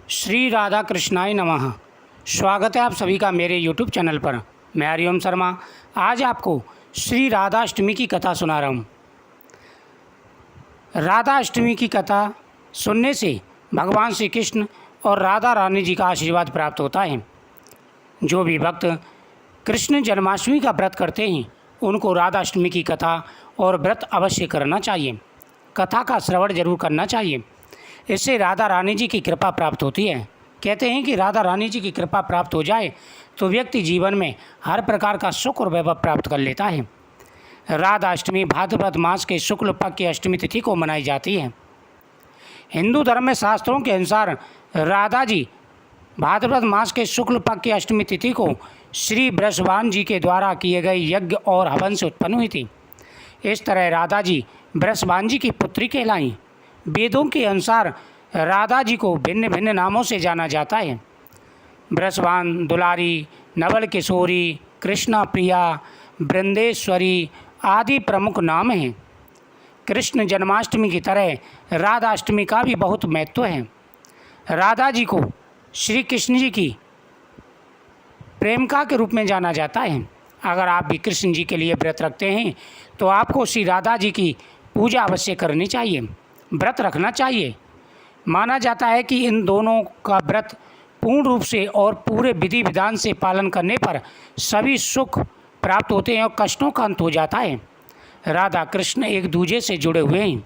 श्री राधा कृष्णाय नमः। स्वागत है आप सभी का मेरे यूट्यूब चैनल पर। मैं हरिओम शर्मा आज आपको श्री राधा अष्टमी की कथा सुना रहा हूँ। राधा अष्टमी की कथा सुनने से भगवान श्री कृष्ण और राधा रानी जी का आशीर्वाद प्राप्त होता है। जो भी भक्त कृष्ण जन्माष्टमी का व्रत करते हैं उनको राधा अष्टमी की कथा और व्रत अवश्य करना चाहिए। कथा का श्रवण जरूर करना चाहिए, इससे राधा रानी जी की कृपा प्राप्त होती है। कहते हैं कि राधा रानी जी की कृपा प्राप्त हो जाए तो व्यक्ति जीवन में हर प्रकार का सुख और वैभव प्राप्त कर लेता है। राधा अष्टमी भाद्रपद मास के शुक्ल पक्ष की अष्टमी तिथि को मनाई जाती है। हिंदू धर्म में शास्त्रों के अनुसार राधा जी भाद्रपद मास के शुक्ल पक्ष की अष्टमी तिथि को श्री वृषभान जी के द्वारा किए गए यज्ञ और हवन से उत्पन्न हुई थी। इस तरह राधा जी वृषभान जी की पुत्री कहलाई। वेदों के अनुसार राधा जी को भिन्न भिन्न नामों से जाना जाता है। वृषभान, दुलारी, नवल किशोरी, कृष्णा प्रिया, वृंदेश्वरी आदि प्रमुख नाम हैं। कृष्ण जन्माष्टमी की तरह राधा अष्टमी का भी बहुत महत्व है। राधा जी को श्री कृष्ण जी की प्रेमिका के रूप में जाना जाता है। अगर आप भी कृष्ण जी के लिए व्रत रखते हैं तो आपको श्री राधा जी की पूजा अवश्य करनी चाहिए, व्रत रखना चाहिए। माना जाता है कि इन दोनों का व्रत पूर्ण रूप से और पूरे विधि विधान से पालन करने पर सभी सुख प्राप्त होते हैं और कष्टों का अंत हो जाता है। राधा कृष्ण एक दूसरे से जुड़े हुए हैं।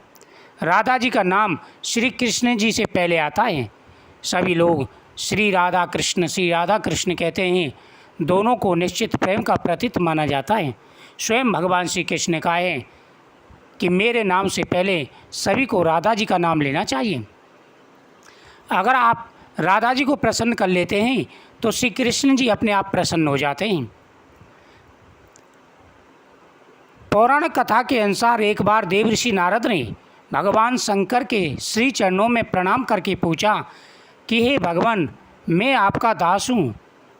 राधा जी का नाम श्री कृष्ण जी से पहले आता है। सभी लोग श्री राधा कृष्ण कहते हैं। दोनों को निश्चित प्रेम का प्रतीक माना जाता है। स्वयं भगवान श्री कृष्ण ने कहा है कि मेरे नाम से पहले सभी को राधा जी का नाम लेना चाहिए। अगर आप राधा जी को प्रसन्न कर लेते हैं तो श्री कृष्ण जी अपने आप प्रसन्न हो जाते हैं। पौराणिक कथा के अनुसार एक बार देवर्षि नारद ने भगवान शंकर के श्री चरणों में प्रणाम करके पूछा कि हे भगवान, मैं आपका दास हूँ,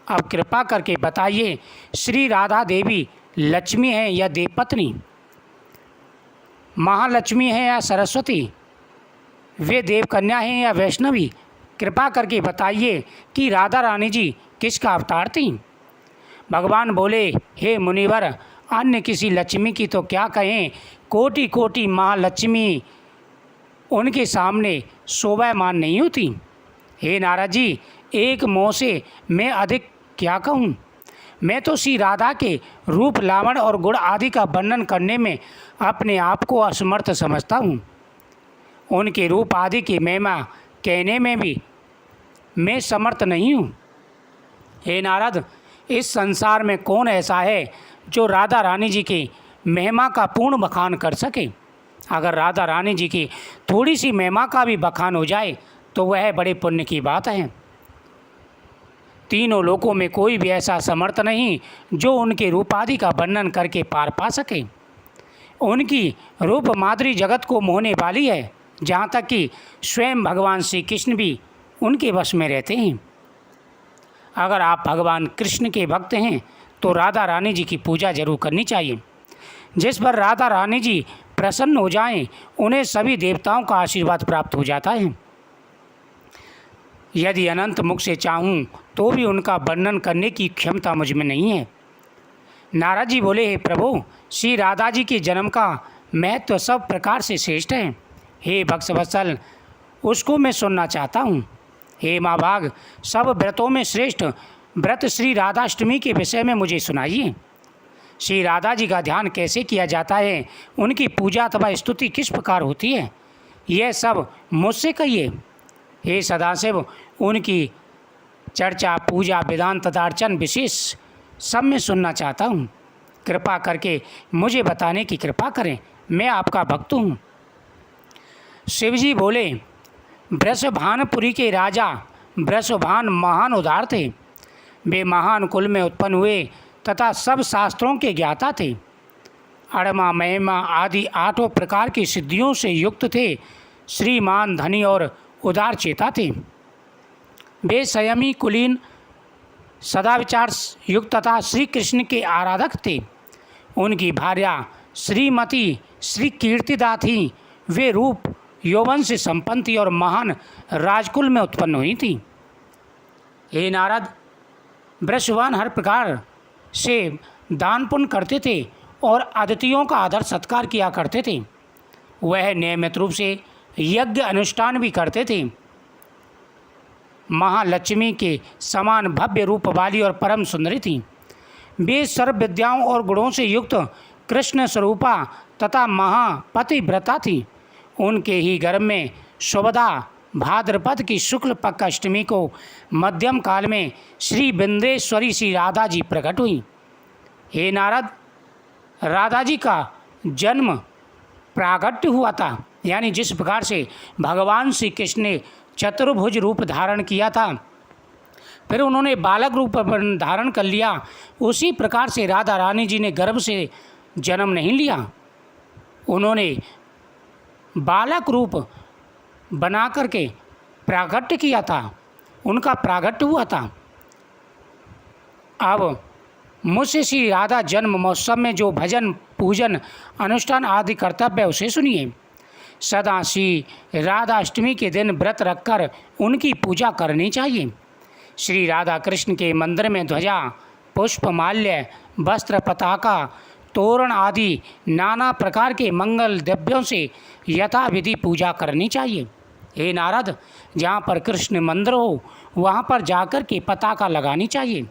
अब कृपा करके बताइए श्री राधा देवी लक्ष्मी है या देवपत्नी, महालक्ष्मी है या सरस्वती, वे देवकन्या हैं या वैष्णवी। कृपा करके बताइए कि राधा रानी जी किसका अवतार थी। भगवान बोले, हे मुनिवर, अन्य किसी लक्ष्मी की तो क्या कहें, कोटि कोटि महालक्ष्मी उनके सामने शोभायमान नहीं होती। हे नारद जी, एक मोह से मैं अधिक क्या कहूँ। मैं तो श्री राधा के रूप, लावण्य और गुण आदि का वर्णन करने में अपने आप को असमर्थ समझता हूँ। उनके रूप आदि की महिमा कहने में भी मैं समर्थ नहीं हूँ। हे नारद, इस संसार में कौन ऐसा है जो राधा रानी जी की महिमा का पूर्ण बखान कर सके। अगर राधा रानी जी की थोड़ी सी महिमा का भी बखान हो जाए तो वह बड़े पुण्य की बात है। तीनों लोकों में कोई भी ऐसा समर्थ नहीं जो उनके रूप आदि का वर्णन करके पार पा सके। उनकी रूप माधुरी जगत को मोहने वाली है, जहाँ तक कि स्वयं भगवान श्री कृष्ण भी उनके वश में रहते हैं। अगर आप भगवान कृष्ण के भक्त हैं तो राधा रानी जी की पूजा जरूर करनी चाहिए। जिस पर राधा रानी जी प्रसन्न हो जाएं, उन्हें सभी देवताओं का आशीर्वाद प्राप्त हो जाता है। यदि अनंत मुख से चाहूँ तो भी उनका वर्णन करने की क्षमता मुझ में नहीं है। नारद जी बोले, हे प्रभु, श्री राधा जी के जन्म का महत्व सब प्रकार से श्रेष्ठ है। हे भक्तवत्सल, उसको मैं सुनना चाहता हूँ। हे माँ भाग, सब व्रतों में श्रेष्ठ व्रत श्री राधा अष्टमी के विषय में मुझे सुनाइए। श्री राधा जी का ध्यान कैसे किया जाता है, उनकी पूजा अथवा स्तुति किस प्रकार होती है, यह सब मुझसे कहिए। हे सदाशिव, उनकी चर्चा, पूजा, विधान तथा अर्चन विशेष सब मैं सुनना चाहता हूँ। कृपा करके मुझे बताने की कृपा करें, मैं आपका भक्त हूँ। शिवजी बोले, वृषभानपुरी के राजा वृषभान महान उदार थे। वे महान कुल में उत्पन्न हुए तथा सब शास्त्रों के ज्ञाता थे। अड़मा, महिमा आदि 8 प्रकार की सिद्धियों से युक्त थे। श्रीमान, धनी और उदार चेता थे। वे संयमी, कुलीन, सदा विचार युक्त तथा श्री कृष्ण के आराधक थे। उनकी भार्या श्रीमती श्री कीर्तिदा थी। वे रूप, यौवन से संपन्न थी और महान राजकुल में उत्पन्न हुई थी। हे नारद, वृषवान हर प्रकार से दान पुण्य करते थे और अतिथियों का आदर सत्कार किया करते थे। वह नियमित रूप से यज्ञ अनुष्ठान भी करते थे। महालक्ष्मी के समान भव्य रूप वाली और परम सुंदरी थी। वे सर्व विद्याओं और गुणों से युक्त कृष्ण स्वरूपा तथा महापतिव्रता थी। उनके ही गर्भ में शुभदा भाद्रपद की शुक्ल पक्ष अष्टमी को मध्यम काल में श्री बिंदेश्वरी श्री राधा जी प्रकट हुई। हे नारद, राधा जी का जन्म प्रागट्य हुआ था, यानी जिस प्रकार से भगवान श्री कृष्ण ने चतुर्भुज रूप धारण किया था, फिर उन्होंने बालक रूप धारण कर लिया, उसी प्रकार से राधा रानी जी ने गर्भ से जन्म नहीं लिया। उन्होंने बालक रूप बना करके प्रागट्य किया था, उनका प्रागट्य हुआ था। अब मुझसे श्री राधा जन्म महोत्सव में जो भजन पूजन अनुष्ठान आदि कर्तव्य उसे सुनिए। सदा श्री राधा अष्टमी के दिन व्रत रखकर उनकी पूजा करनी चाहिए। श्री राधा कृष्ण के मंदिर में ध्वजा, पुष्प, माल्य, वस्त्र, पताका, तोरण आदि नाना प्रकार के मंगल द्रव्यों से यथाविधि पूजा करनी चाहिए। हे नारद, जहाँ पर कृष्ण मंदिर हो वहाँ पर जाकर के पताका लगानी चाहिए।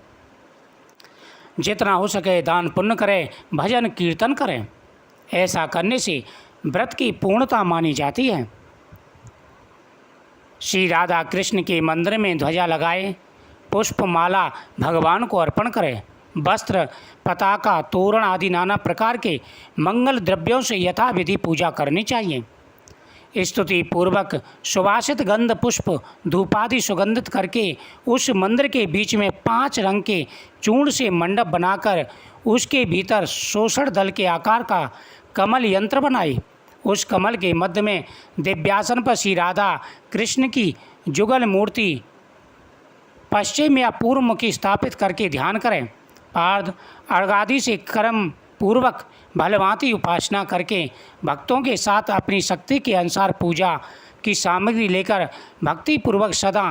जितना हो सके दान पुण्य करें, भजन कीर्तन करें। ऐसा करने से व्रत की पूर्णता मानी जाती है। श्री राधा कृष्ण के मंदिर में ध्वजा लगाए, पुष्प माला भगवान को अर्पण करें, वस्त्र, पताका, तोरण आदि नाना प्रकार के मंगल द्रव्यों से यथाविधि पूजा करनी चाहिए। स्तुति पूर्वक सुवासित गंध पुष्प धूपादि सुगंधित करके उस मंदिर के बीच में 5 रंग के चूर्ण से मंडप बनाकर उसके भीतर शोषण दल के आकार का कमल यंत्र बनाए। उस कमल के मध्य में दिव्यासन पर श्री राधा कृष्ण की जुगल मूर्ति पश्चिम या पूर्व मुखी स्थापित करके ध्यान करें। पार्द अर्घादि से कर्म पूर्वक भलभांति उपासना करके भक्तों के साथ अपनी शक्ति के अनुसार पूजा की सामग्री लेकर भक्ति पूर्वक सदा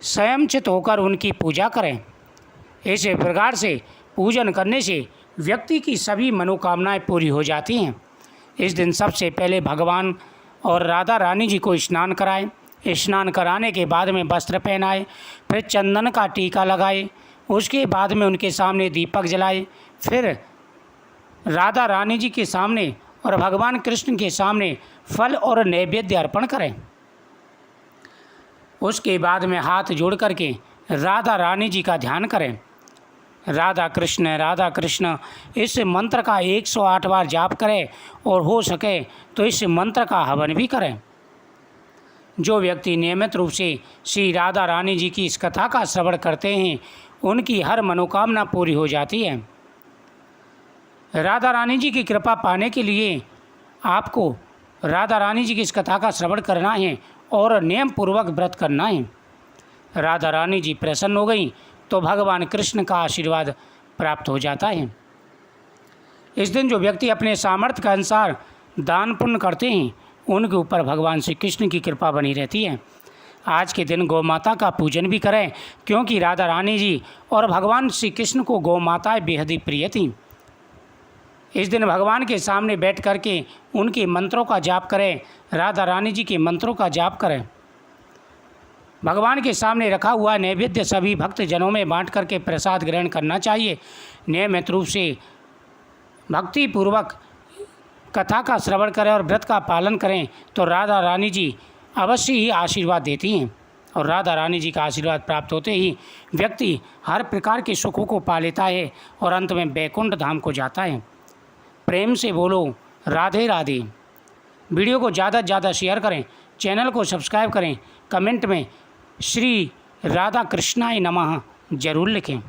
स्वयंचित होकर उनकी पूजा करें। इस प्रकार से पूजन करने से व्यक्ति की सभी मनोकामनाएं पूरी हो जाती हैं। इस दिन सबसे पहले भगवान और राधा रानी जी को स्नान कराएं। स्नान कराने के बाद में वस्त्र पहनाए, फिर चंदन का टीका लगाए, उसके बाद में उनके सामने दीपक जलाए, फिर राधा रानी जी के सामने और भगवान कृष्ण के सामने फल और नैवेद्य अर्पण करें। उसके बाद में हाथ जोड़ करके राधा रानी जी का ध्यान करें। राधा कृष्ण इस मंत्र का 108 बार जाप करें और हो सके तो इस मंत्र का हवन भी करें। जो व्यक्ति नियमित रूप से श्री राधा रानी जी की इस कथा का श्रवण करते हैं उनकी हर मनोकामना पूरी हो जाती है। राधा रानी जी की कृपा पाने के लिए आपको राधा रानी जी की इस कथा का श्रवण करना है और नियम पूर्वक व्रत करना है। राधा रानी जी प्रसन्न हो गई तो भगवान कृष्ण का आशीर्वाद प्राप्त हो जाता है। इस दिन जो व्यक्ति अपने सामर्थ्य के अनुसार दान पुण्य करते हैं उनके ऊपर भगवान श्री कृष्ण की कृपा बनी रहती है। आज के दिन गौ माता का पूजन भी करें, क्योंकि राधा रानी जी और भगवान श्री कृष्ण को गौ माताएँ बेहद ही प्रिय थीं। इस दिन भगवान के सामने बैठ करके उनके मंत्रों का जाप करें, राधा रानी जी के मंत्रों का जाप करें। भगवान के सामने रखा हुआ नैवेद्य सभी भक्त जनों में बांट करके प्रसाद ग्रहण करना चाहिए। नियमित रूप से भक्ति पूर्वक कथा का श्रवण करें और व्रत का पालन करें तो राधा रानी जी अवश्य ही आशीर्वाद देती हैं, और राधा रानी जी का आशीर्वाद प्राप्त होते ही व्यक्ति हर प्रकार के सुखों को पा लेता है और अंत में बैकुंठ धाम को जाता है। प्रेम से बोलो राधे राधे। वीडियो को ज़्यादा से ज़्यादा शेयर करें, चैनल को सब्सक्राइब करें, कमेंट में श्री राधा कृष्णाय नमः जरूर लिखें।